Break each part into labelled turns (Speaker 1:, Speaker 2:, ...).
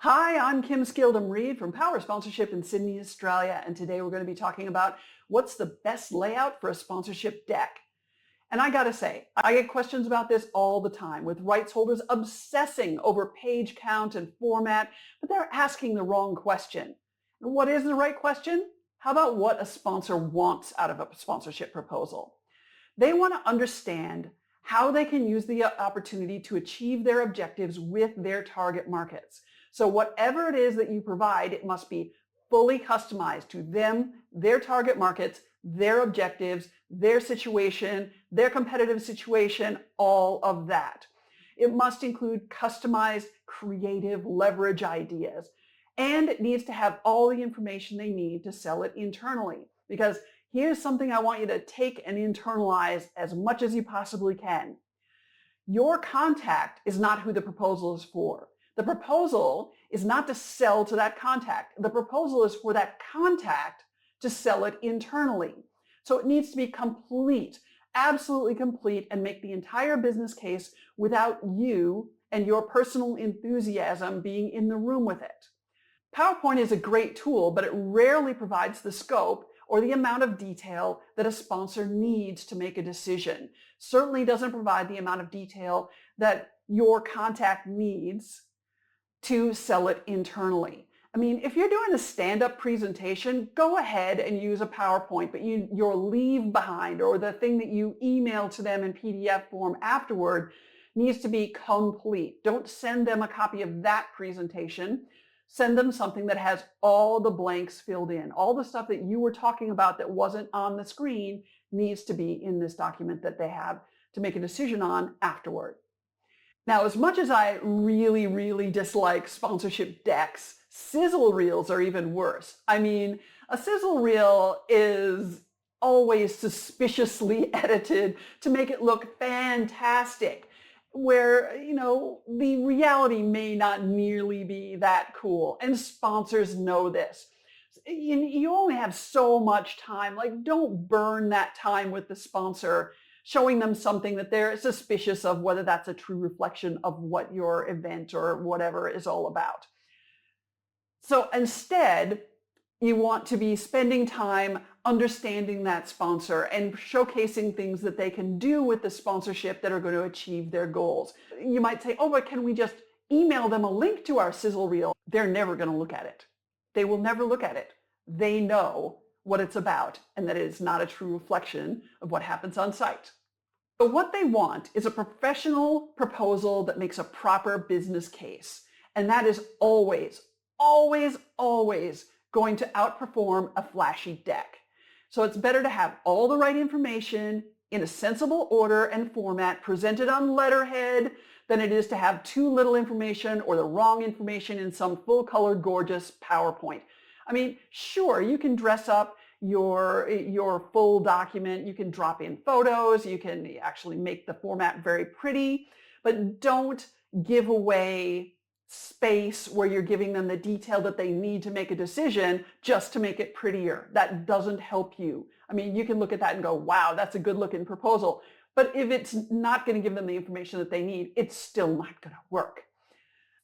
Speaker 1: Hi, I'm Kim Skildum-Reid from Power Sponsorship in Sydney, Australia, and today we're going to be talking about what's the best layout for a sponsorship deck. And I gotta say, I get questions about this all the time, with rights holders obsessing over page count and format, but they're asking the wrong question. And what is the right question? How about what a sponsor wants out of a sponsorship proposal? They want to understand how they can use the opportunity to achieve their objectives with their target markets. So whatever it is that you provide, it must be fully customized to them, their target markets, their objectives, their situation, their competitive situation, all of that. It must include customized, creative leverage ideas, and it needs to have all the information they need to sell it internally. Because here's something I want you to take and internalize as much as you possibly can. Your contact is not who the proposal is for. The proposal is not to sell to that contact. The proposal is for that contact to sell it internally. So it needs to be complete, absolutely complete, and make the entire business case without you and your personal enthusiasm being in the room with it. PowerPoint is a great tool, but it rarely provides the scope or the amount of detail that a sponsor needs to make a decision. Certainly doesn't provide the amount of detail that your contact needs to sell it internally. I mean, if you're doing a stand-up presentation, go ahead and use a PowerPoint, but your leave behind or the thing that you email to them in PDF form afterward needs to be complete. Don't send them a copy of that presentation. Send them something that has all the blanks filled in. All the stuff that you were talking about that wasn't on the screen needs to be in this document that they have to make a decision on afterward. Now, as much as I really, really dislike sponsorship decks, sizzle reels are even worse. I mean, a sizzle reel is always suspiciously edited to make it look fantastic, where, the reality may not nearly be that cool. And sponsors know this. You only have so much time. Like, don't burn that time with the sponsor showing them something that they're suspicious of, whether that's a true reflection of what your event or whatever is all about. So instead, you want to be spending time understanding that sponsor and showcasing things that they can do with the sponsorship that are going to achieve their goals. You might say, oh, but can we just email them a link to our sizzle reel? They're never going to look at it. They will never look at it. They know what it's about and that it is not a true reflection of what happens on site. But what they want is a professional proposal that makes a proper business case. And that is always, always, always going to outperform a flashy deck. So it's better to have all the right information in a sensible order and format presented on letterhead than it is to have too little information or the wrong information in some full-colored, gorgeous PowerPoint. I mean, sure, you can dress up your full document, you can drop in photos, you can actually make the format very pretty, but don't give away space where you're giving them the detail that they need to make a decision just to make it prettier. That doesn't help you. I mean, you can look at that and go, wow, that's a good looking proposal. But if it's not going to give them the information that they need, it's still not going to work.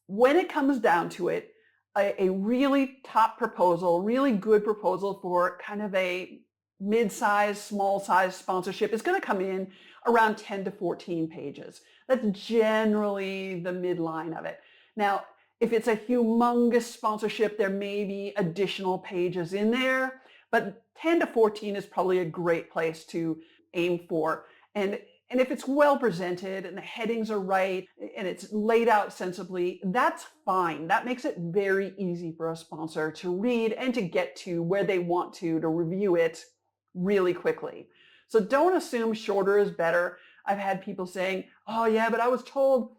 Speaker 1: When it comes down to it, a really top proposal, really good proposal for kind of a mid-size, small-size sponsorship is going to come in around 10 to 14 pages. That's generally the midline of it. Now, if it's a humongous sponsorship, there may be additional pages in there, but 10 to 14 is probably a great place to aim for. And if it's well presented and the headings are right and it's laid out sensibly, that's fine. That makes it very easy for a sponsor to read and to get to where they want to review it really quickly. So don't assume shorter is better. I've had people saying, oh yeah, but I was told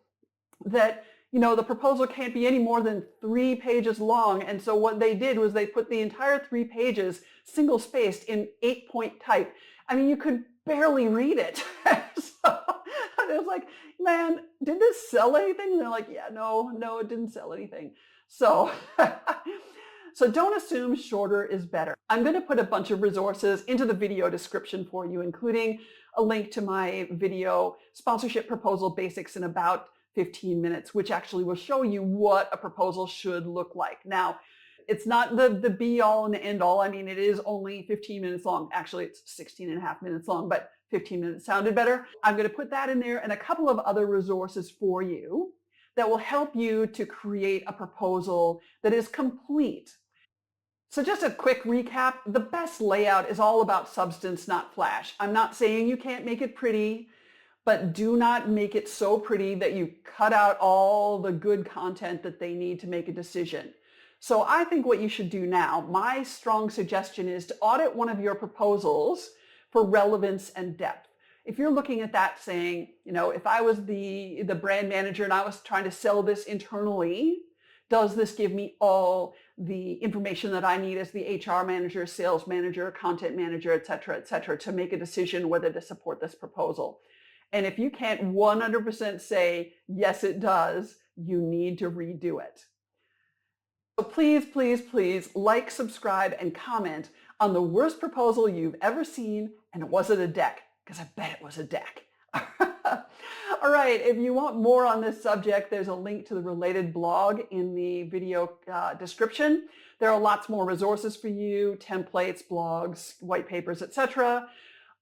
Speaker 1: that the proposal can't be any more than 3 pages long. And so what they did was they put the entire 3 pages single-spaced in 8-point type. I mean, you could barely read it. So it was like, man, did this sell anything? And they're like, yeah, no, it didn't sell anything. So, so don't assume shorter is better. I'm going to put a bunch of resources into the video description for you, including a link to my video, Sponsorship Proposal Basics in About 15 minutes, which actually will show you what a proposal should look like. Now, it's not the be all and end all. I mean, it is only 15 minutes long. Actually, it's 16 and a half minutes long, but 15 minutes sounded better. I'm going to put that in there and a couple of other resources for you that will help you to create a proposal that is complete. So just a quick recap, the best layout is all about substance, not flash. I'm not saying you can't make it pretty, but do not make it so pretty that you cut out all the good content that they need to make a decision. So I think what you should do now, my strong suggestion is to audit one of your proposals for relevance and depth. If you're looking at that saying, if I was the brand manager and I was trying to sell this internally, does this give me all the information that I need as the HR manager, sales manager, content manager, et cetera, to make a decision whether to support this proposal? And if you can't 100% say, yes, it does, you need to redo it. So please, please, please like, subscribe, and comment on the worst proposal you've ever seen, and was it a deck? Because I bet it was a deck. All right, if you want more on this subject, there's a link to the related blog in the video description. There are lots more resources for you, templates, blogs, white papers, etc.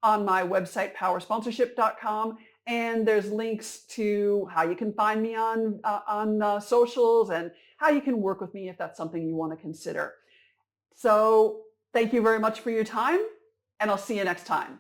Speaker 1: on my website, powersponsorship.com. And there's links to how you can find me on socials and how you can work with me if that's something you want to consider. So thank you very much for your time, and I'll see you next time.